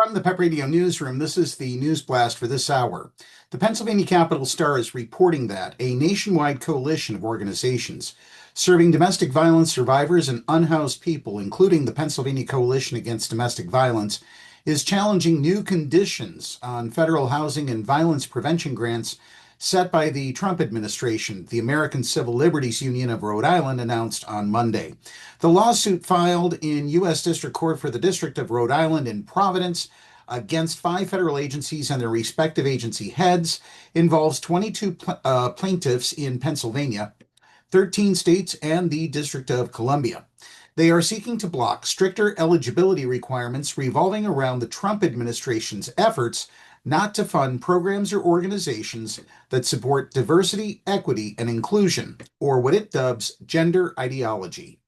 From the PEP Radio Newsroom, this is the news blast for this hour. The Pennsylvania Capital Star is reporting that a nationwide coalition of organizations serving domestic violence survivors and unhoused people, including the Pennsylvania Coalition Against Domestic Violence, is challenging new conditions on federal housing and violence prevention grants set by the Trump administration, the American Civil Liberties Union of Rhode Island announced on Monday. The lawsuit filed in U.S. District Court for the District of Rhode Island in Providence against 5 federal agencies and their respective agency heads involves 22 plaintiffs in Pennsylvania, 13 states, and the District of Columbia. They are seeking to block stricter eligibility requirements revolving around the Trump administration's efforts not to fund programs or organizations that support diversity, equity, and inclusion, or what it dubs gender ideology.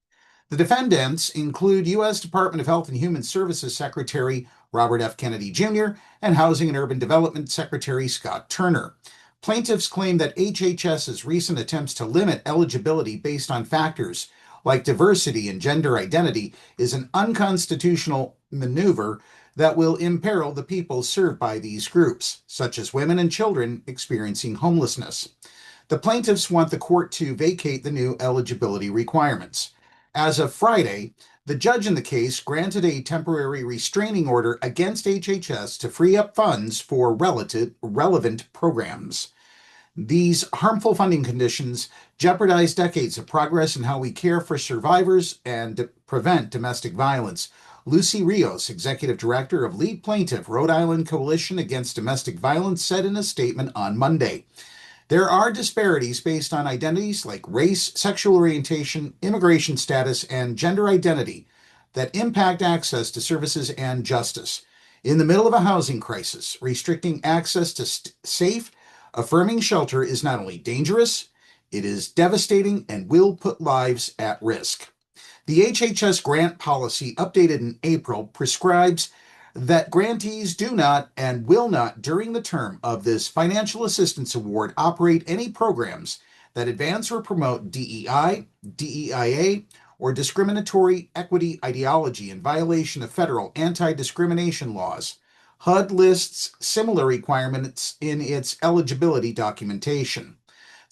The defendants include U.S. Department of Health and Human Services Secretary Robert F. Kennedy Jr. and Housing and Urban Development Secretary Scott Turner. Plaintiffs claim that HHS's recent attempts to limit eligibility based on factors like diversity and gender identity is an unconstitutional maneuver that will imperil the people served by these groups, such as women and children experiencing homelessness. The plaintiffs want the court to vacate the new eligibility requirements. As of Friday, the judge in the case granted a temporary restraining order against HHS to free up funds for relevant programs. These harmful funding conditions jeopardize decades of progress in how we care for survivors and prevent domestic violence. Lucy Rios, Executive Director of Lead Plaintiff Rhode Island Coalition Against Domestic Violence, said in a statement on Monday, "There are disparities based on identities like race, sexual orientation, immigration status, and gender identity that impact access to services and justice. In the middle of a housing crisis, restricting access to safe, affirming shelter is not only dangerous, it is devastating and will put lives at risk." The HHS grant policy, updated in April, prescribes that grantees do not and will not, during the term of this financial assistance award, operate any programs that advance or promote DEI, DEIA, or discriminatory equity ideology in violation of federal anti-discrimination laws. HUD lists similar requirements in its eligibility documentation.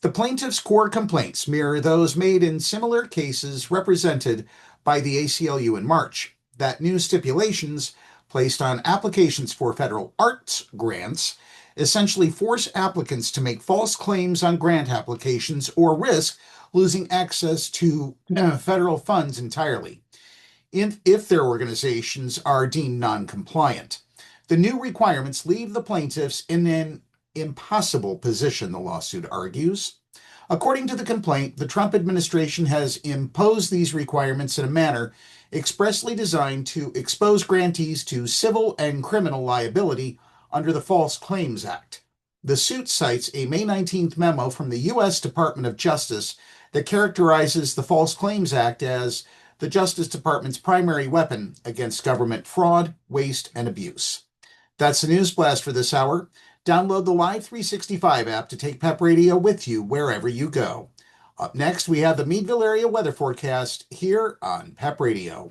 The plaintiffs' core complaints mirror those made in similar cases represented by the ACLU in March, that new stipulations placed on applications for federal arts grants essentially force applicants to make false claims on grant applications or risk losing access to federal funds entirely if their organizations are deemed non-compliant. The new requirements leave the plaintiffs in an impossible position, the lawsuit argues. According to the complaint, the Trump administration has imposed these requirements in a manner expressly designed to expose grantees to civil and criminal liability under the False Claims Act. The suit cites a May 19th memo from the U.S. Department of Justice that characterizes the False Claims Act as the Justice Department's primary weapon against government fraud, waste, and abuse. That's the news blast for this hour. Download the Live 365 app to take PEP Radio with you wherever you go. Up next, we have the Meadville area weather forecast here on PEP Radio.